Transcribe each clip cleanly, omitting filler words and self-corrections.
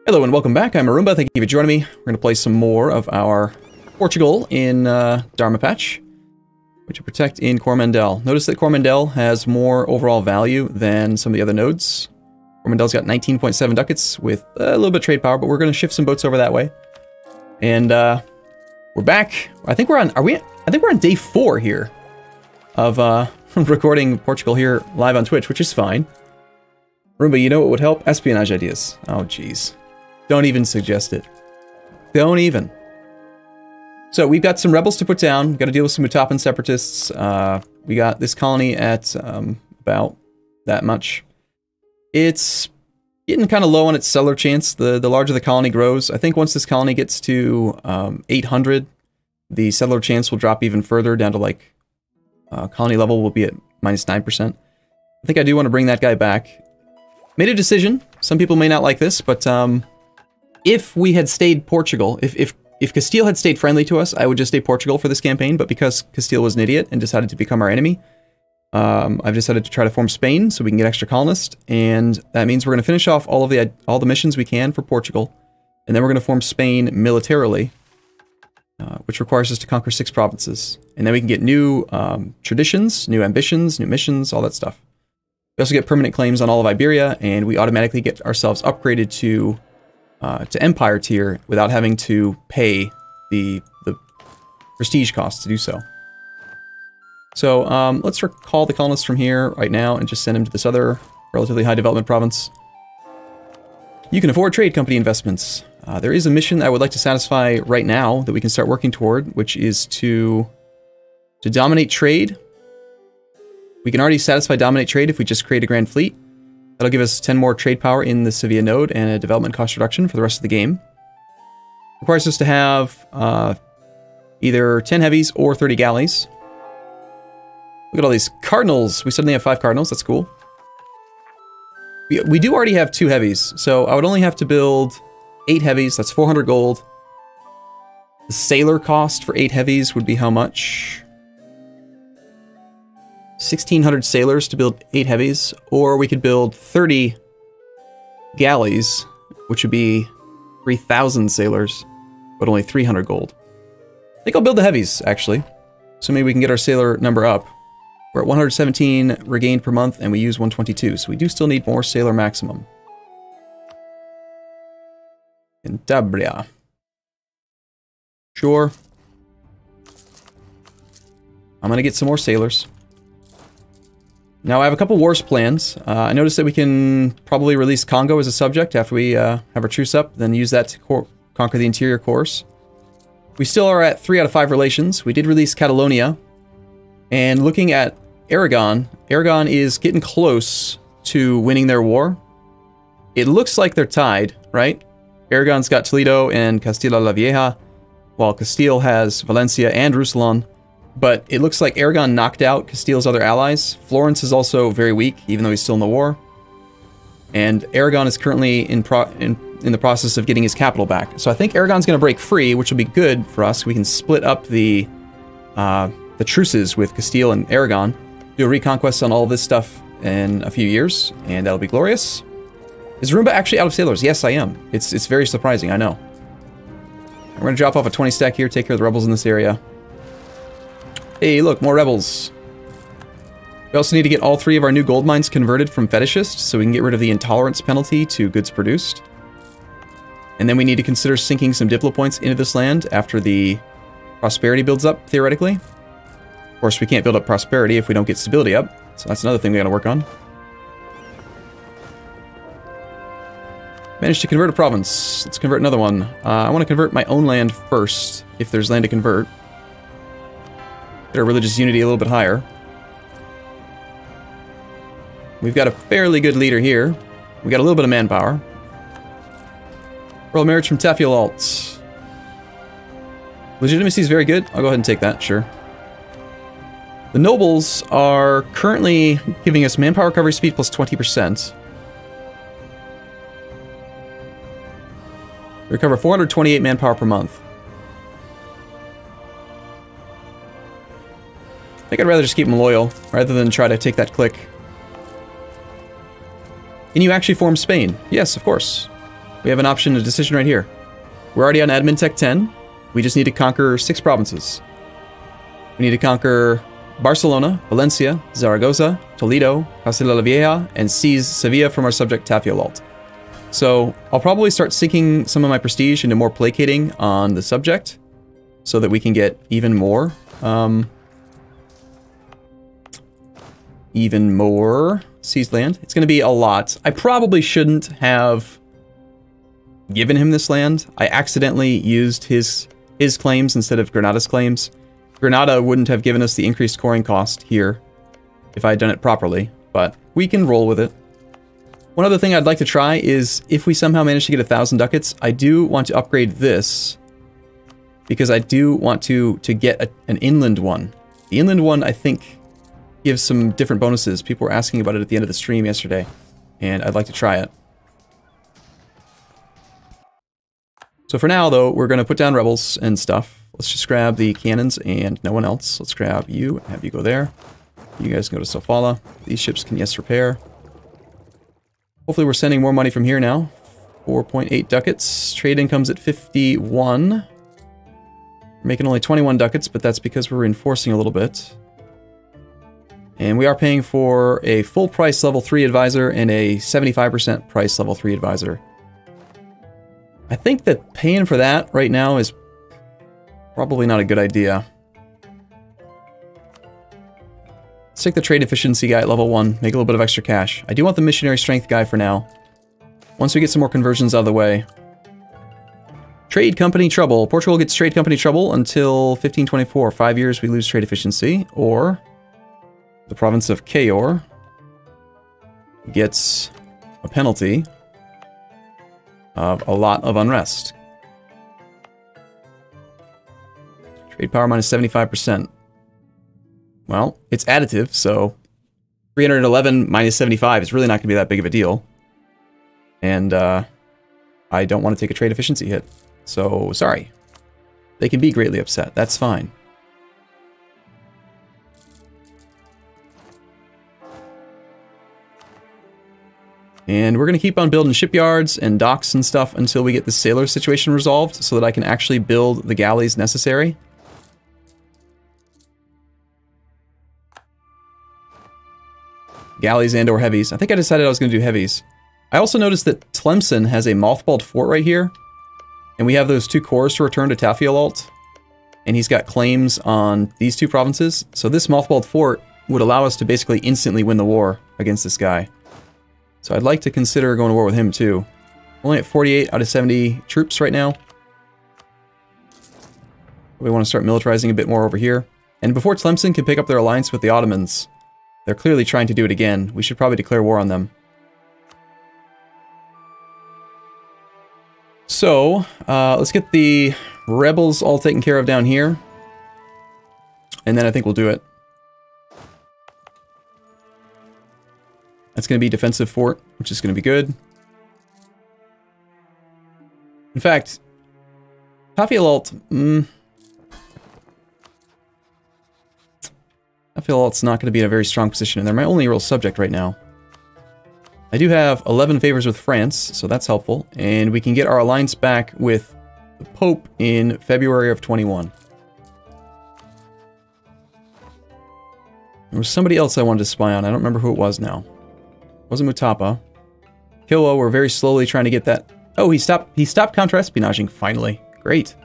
Hello and welcome back. I'm Arumba. Thank you for joining me. We're going to play some more of our Portugal in Dharma patch, which we protect in Coromandel. Notice that Coromandel has more overall value than some of the other nodes. Coromandel's got 19.7 ducats with a little bit of trade power, but we're going to shift some boats over that way. And we're back. I think we're on. I think we're on day 4 here of recording Portugal here live on Twitch, which is fine. Arumba, you know what would help? Espionage ideas. Oh, jeez. Don't even suggest it. Don't even. So we've got some rebels to put down. We've got to deal with some Mutapan separatists. We got this colony at about that much. It's getting kind of low on its settler chance. The larger the colony grows. I think once this colony gets to 800, the settler chance will drop even further down to like colony level will be at -9%. I think I do want to bring that guy back. Made a decision. Some people may not like this, but if we had stayed Portugal, if Castile had stayed friendly to us, I would just stay Portugal for this campaign, but because Castile was an idiot and decided to become our enemy, I've decided to try to form Spain so we can get extra colonists, and that means we're going to finish off all the missions we can for Portugal, and then we're going to form Spain militarily, which requires us to conquer 6 provinces, and then we can get new traditions, new ambitions, new missions, all that stuff. We also get permanent claims on all of Iberia, and we automatically get ourselves upgraded to Empire tier without having to pay the prestige cost to do so. So let's recall the colonists from here right now and just send them to this other relatively high development province. You can afford trade company investments. There is a mission I would like to satisfy right now that we can start working toward, which is to dominate trade. We can already satisfy dominate trade if we just create a grand fleet. That'll give us 10 more trade power in the Sevilla node and a development cost reduction for the rest of the game. Requires us to have either 10 heavies or 30 galleys. Look at all these cardinals. We suddenly have 5 cardinals. That's cool. We do already have 2 heavies, so I would only have to build 8 heavies. That's 400 gold. The sailor cost for 8 heavies would be how much? 1,600 sailors to build 8 heavies, or we could build 30 galleys, which would be 3,000 sailors, but only 300 gold. I think I'll build the heavies, actually, so maybe we can get our sailor number up. We're at 117 regained per month, and we use 122, so we do still need more sailor maximum. Cantabria. Sure. I'm gonna get some more sailors. Now, I have a couple wars plans. I noticed that we can probably release Congo as a subject after we have our truce up, then use that to conquer the interior cores. We still are at 3 out of 5 relations. We did release Catalonia. And looking at Aragon, Aragon is getting close to winning their war. It looks like they're tied, right? Aragon's got Toledo and Castilla la Vieja, while Castile has Valencia and Roussillon. But it looks like Aragon knocked out Castile's other allies. Florence is also very weak, even though he's still in the war. And Aragon is currently in the process of getting his capital back. So I think Aragon's going to break free, which will be good for us. We can split up the truces with Castile and Aragon, do a reconquest on all of this stuff in a few years, and that'll be glorious. Is Arumba actually out of sailors? Yes, I am. It's very surprising, I know. We're going to drop off a 20 stack here, take care of the rebels in this area. Hey, look, more rebels. We also need to get all 3 of our new gold mines converted from fetishists, so we can get rid of the intolerance penalty to goods produced. And then we need to consider sinking some diplo points into this land after the prosperity builds up, theoretically. Of course, we can't build up prosperity if we don't get stability up, so that's another thing we gotta work on. Managed to convert a province. Let's convert another one. I want to convert my own land first, if there's land to convert. Get our religious unity a little bit higher. We've got a fairly good leader here. We got a little bit of manpower. Royal marriage from Tafiolalt. Legitimacy is very good. I'll go ahead and take that, sure. The nobles are currently giving us manpower recovery speed plus 20%. We recover 428 manpower per month. I think I'd rather just keep them loyal, rather than try to take that click. Can you actually form Spain? Yes, of course. We have an option, a decision right here. We're already on Admin Tech 10. We just need to conquer 6 provinces. We need to conquer Barcelona, Valencia, Zaragoza, Toledo, Castilla la Vieja, and seize Sevilla from our subject Tafiolalt. So I'll probably start sinking some of my prestige into more placating on the subject so that we can get even more seized land. It's going to be a lot. I probably shouldn't have given him this land. I accidentally used his claims instead of Granada's claims. Granada wouldn't have given us the increased coring cost here if I had done it properly, but we can roll with it. One other thing I'd like to try is if we somehow manage to get 1,000 ducats, I do want to upgrade this because I do want to get an inland one. The inland one, I think, gives some different bonuses. People were asking about it at the end of the stream yesterday, and I'd like to try it. So for now, though, we're going to put down rebels and stuff. Let's just grab the cannons and no one else. Let's grab you and have you go there. You guys can go to Sofala. These ships can, yes, repair. Hopefully we're sending more money from here now. 4.8 ducats. Trade income's at 51. We're making only 21 ducats, but that's because we're reinforcing a little bit. And we are paying for a full price level 3 advisor and a 75% price level 3 advisor. I think that paying for that right now is probably not a good idea. Let's take the trade efficiency guy at level 1, make a little bit of extra cash. I do want the missionary strength guy for now. Once we get some more conversions out of the way. Trade company trouble. Portugal gets trade company trouble until 1524. 5 years we lose trade efficiency. Or the province of Cayor gets a penalty of a lot of unrest. Trade power minus 75%. Well, it's additive, so 311 minus 75 is really not going to be that big of a deal. And I don't want to take a trade efficiency hit. So, sorry. They can be greatly upset. That's fine. And we're going to keep on building shipyards and docks and stuff until we get the sailor situation resolved so that I can actually build the galleys necessary. Galleys and or heavies. I think I decided I was going to do heavies. I also noticed that Tlemcen has a mothballed fort right here. And we have those 2 cores to return to Tafiolalt. And he's got claims on these 2 provinces. So this mothballed fort would allow us to basically instantly win the war against this guy. So I'd like to consider going to war with him too. Only at 48 out of 70 troops right now. We want to start militarizing a bit more over here. And before Tlemcen can pick up their alliance with the Ottomans, they're clearly trying to do it again. We should probably declare war on them. So, let's get the rebels all taken care of down here. And then I think we'll do it. That's going to be defensive fort, which is going to be good. In fact, Tafiolalt, Tafiolalt's not going to be in a very strong position, and they're my only real subject right now. I do have 11 favors with France, so that's helpful, and we can get our alliance back with the Pope in February of 21. There was somebody else I wanted to spy on. I don't remember who it was now. It wasn't Mutapa. Kilwa, we're very slowly trying to get that. Oh, he stopped counter-espionaging, finally. Great.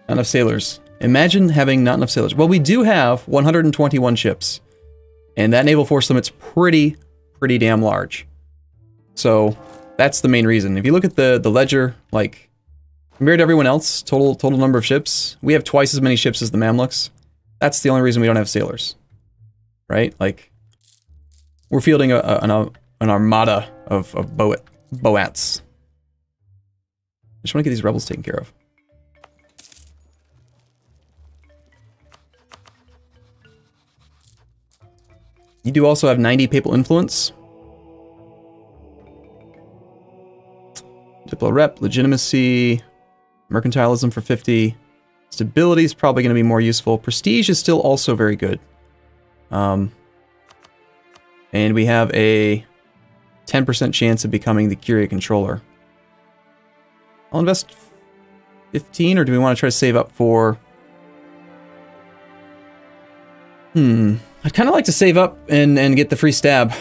Not enough sailors. Imagine having not enough sailors. Well, we do have 121 ships. And that naval force limit's pretty damn large. So, that's the main reason. If you look at the ledger, like, compared to everyone else, total number of ships, we have twice as many ships as the Mamluks. That's the only reason we don't have sailors. Right? Like, we're fielding an armada of boats. I just want to get these rebels taken care of. You do also have 90 papal influence. Diplo rep, legitimacy, mercantilism for 50. Stability is probably going to be more useful. Prestige is still also very good. And we have a 10% chance of becoming the Curia controller. I'll invest 15, or do we want to try to save up for... I'd kind of like to save up and get the free stab,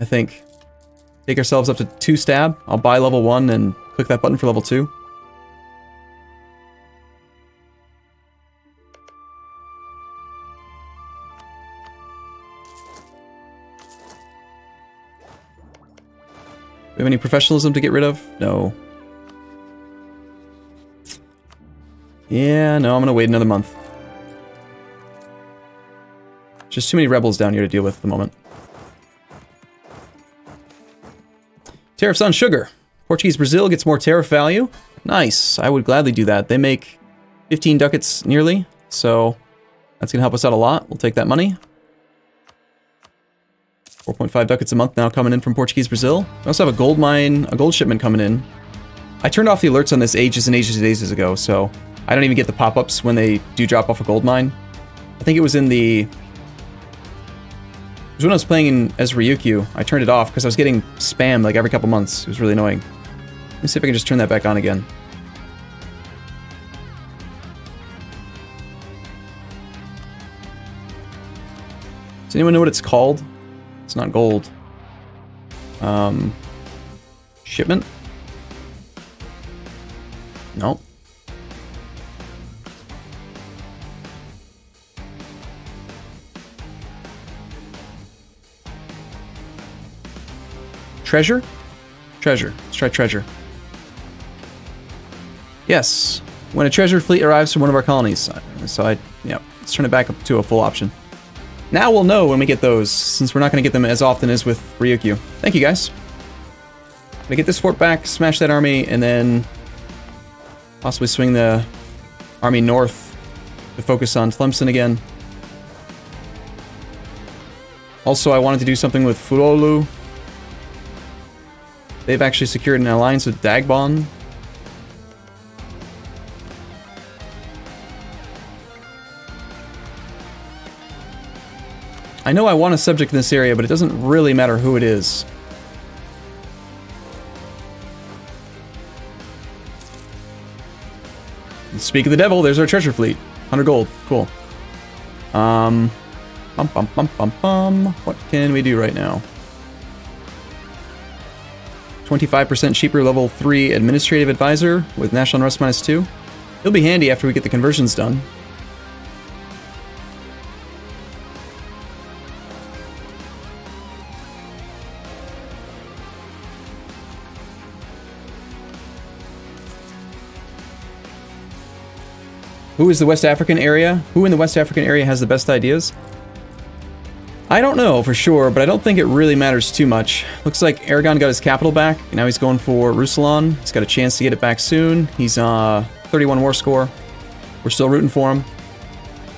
I think. Take ourselves up to 2 stab. I'll buy level 1 and click that button for level 2. Do we have any professionalism to get rid of? No. Yeah, no, I'm gonna wait another month. Just too many rebels down here to deal with at the moment. Tariffs on sugar. Portuguese Brazil gets more tariff value. Nice. I would gladly do that. They make 15 ducats nearly, so that's going to help us out a lot. We'll take that money. 4.5 ducats a month now coming in from Portuguese Brazil. We also have a gold mine, a gold shipment coming in. I turned off the alerts on this ages and ages and ages ago, so I don't even get the pop-ups when they do drop off a gold mine. I think it was in the... It was when I was playing as Ryukyu. I turned it off because I was getting spammed like every couple months. It was really annoying. Let me see if I can just turn that back on again. Does anyone know what it's called? It's not gold. Shipment? No. Treasure? Treasure. Let's try treasure. Yes. When a treasure fleet arrives from one of our colonies. So yeah, let's turn it back up to a full option. Now we'll know when we get those, since we're not going to get them as often as with Ryukyu. Thank you, guys. Gonna get this fort back, smash that army, and then possibly swing the army north to focus on Tlemcen again. Also, I wanted to do something with Furolu. They've actually secured an alliance with Dagbon. I know I want a subject in this area, but it doesn't really matter who it is. Speak of the devil, there's our treasure fleet. 100 gold. Cool. What can we do right now? 25% cheaper level 3 administrative advisor with national unrest -2. He'll be handy after we get the conversions done. Who is the West African area? Who in the West African area has the best ideas? I don't know for sure, but I don't think it really matters too much. Looks like Aragon got his capital back. Now he's going for Roussillon. He's got a chance to get it back soon. He's 31 war score. We're still rooting for him.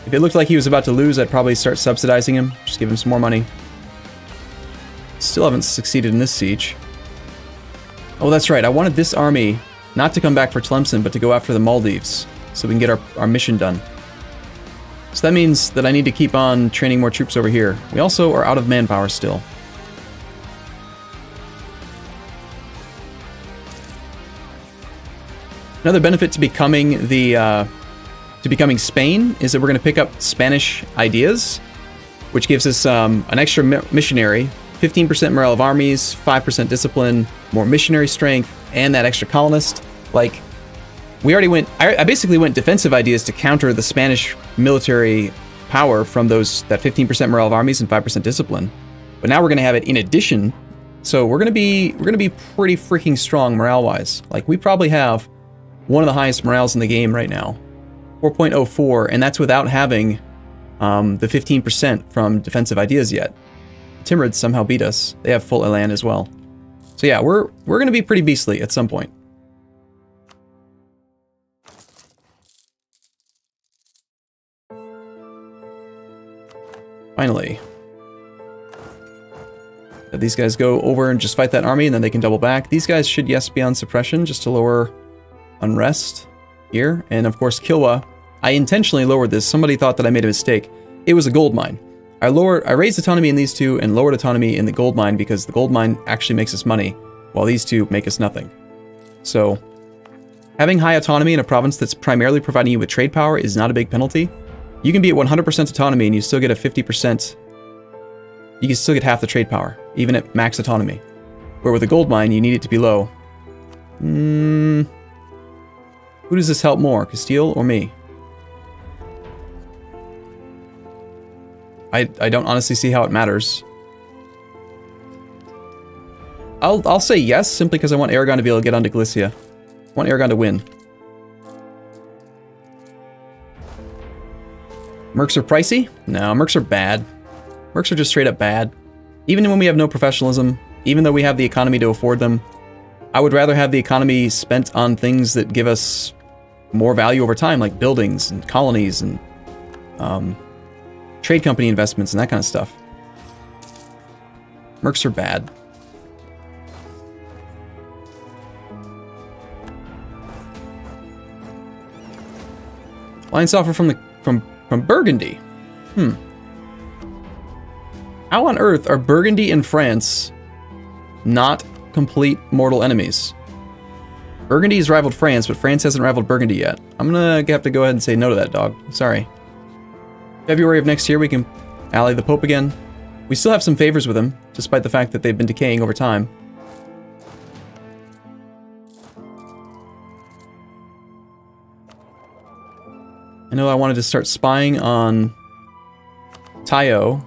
If it looked like he was about to lose, I'd probably start subsidizing him. Just give him some more money. Still haven't succeeded in this siege. Oh, that's right. I wanted this army not to come back for Tlemcen, but to go after the Maldives, so we can get our mission done. So that means that I need to keep on training more troops over here. We also are out of manpower still. Another benefit to becoming Spain is that we're going to pick up Spanish ideas, which gives us an extra missionary, 15% morale of armies, 5% discipline, more missionary strength, and that extra colonist. Like, we already went... I basically went defensive ideas to counter the Spanish military power from that 15% morale of armies and 5% discipline. But now we're going to have it in addition. So we're going to be pretty freaking strong morale-wise. Like, we probably have one of the highest morales in the game right now. 4.04, and that's without having the 15% from defensive ideas yet. Timurids somehow beat us. They have full elan as well. So yeah, we're going to be pretty beastly at some point. Finally. Let these guys go over and just fight that army, and then they can double back. These guys should, yes, be on suppression, just to lower unrest here. And of course, Kilwa. I intentionally lowered this. Somebody thought that I made a mistake. It was a gold mine. I raised autonomy in these two and lowered autonomy in the gold mine because the gold mine actually makes us money, while these two make us nothing. So, having high autonomy in a province that's primarily providing you with trade power is not a big penalty. You can be at 100% autonomy and you still get a 50%... You can still get half the trade power, even at max autonomy. Where with a gold mine, you need it to be low. Who does this help more, Castile or me? I don't honestly see how it matters. I'll say yes, simply because I want Aragon to be able to get onto Galicia. I want Aragon to win. Mercs are pricey? No, mercs are bad. Mercs are just straight up bad. Even when we have no professionalism, even though we have the economy to afford them, I would rather have the economy spent on things that give us more value over time, like buildings and colonies and trade company investments and that kind of stuff. Mercs are bad. Alliance offer from Burgundy. How on earth are Burgundy and France not complete mortal enemies? Burgundy has rivaled France, but France hasn't rivaled Burgundy yet. I'm gonna have to go ahead and say no to that, dog. Sorry. February of next year, we can ally the Pope again. We still have some favors with him, despite the fact that they've been decaying over time. I know I wanted to start spying on Tayo.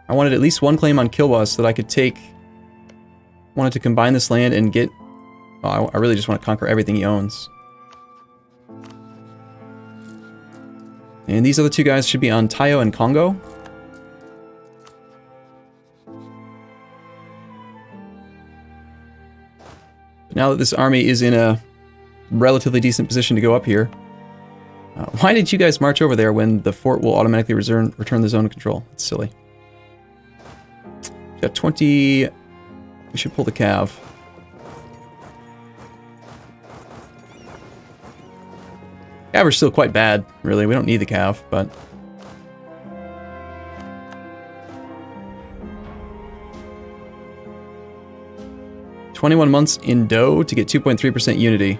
I wanted at least one claim on Kilwa so that I could take... wanted to combine this land and get... Oh, I really just want to conquer everything he owns. And these other two guys should be on Tayo and Congo. But now that this army is in a relatively decent position to go up here... why did you guys march over there when the fort will automatically return the zone of control? It's silly. Got 20... We should pull the cav. Cav are still quite bad, really. We don't need the cav, but... "21 months in dough to get 2.3% unity."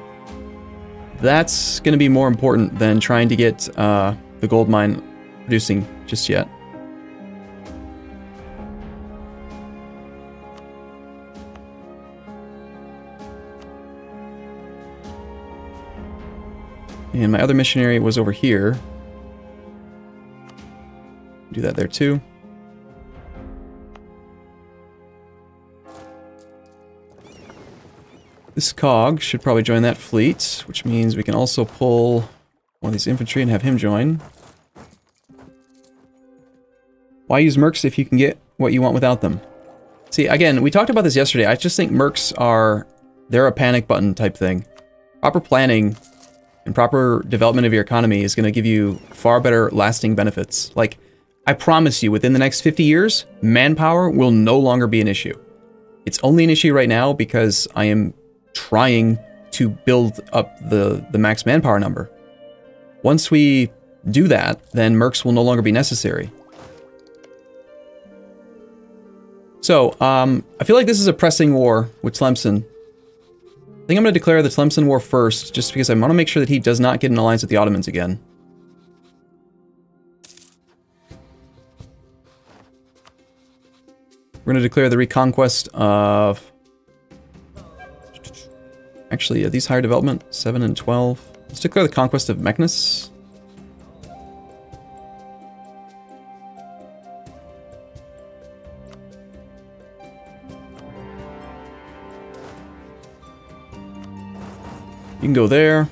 That's going to be more important than trying to get the gold mine producing just yet. And my other missionary was over here. Do that there too. This cog should probably join that fleet, which means we can also pull one of these infantry and have him join. Why use mercs if you can get what you want without them? See, again, we talked about this yesterday. I just think mercs are... they're a panic button type thing. Proper planning and proper development of your economy is going to give you far better lasting benefits. Like, I promise you, within the next 50 years, manpower will no longer be an issue. It's only an issue right now because I am trying to build up the max manpower number. Once we do that, then mercs will no longer be necessary. So, I feel like this is a pressing war with Tlemcen. I think I'm going to declare the Tlemcen War first, just because I want to make sure that he does not get an alliance with the Ottomans again. We're going to declare the reconquest of... Actually, are these higher development? 7 and 12. Let's declare the conquest of Meknes. You can go there.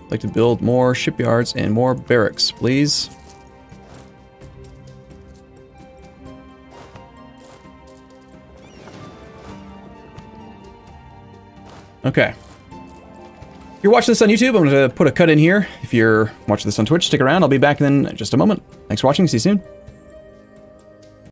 I'd like to build more shipyards and more barracks, please. Okay. If you're watching this on YouTube, I'm going to put a cut in here. If you're watching this on Twitch, stick around. I'll be back in just a moment. Thanks for watching. See you soon.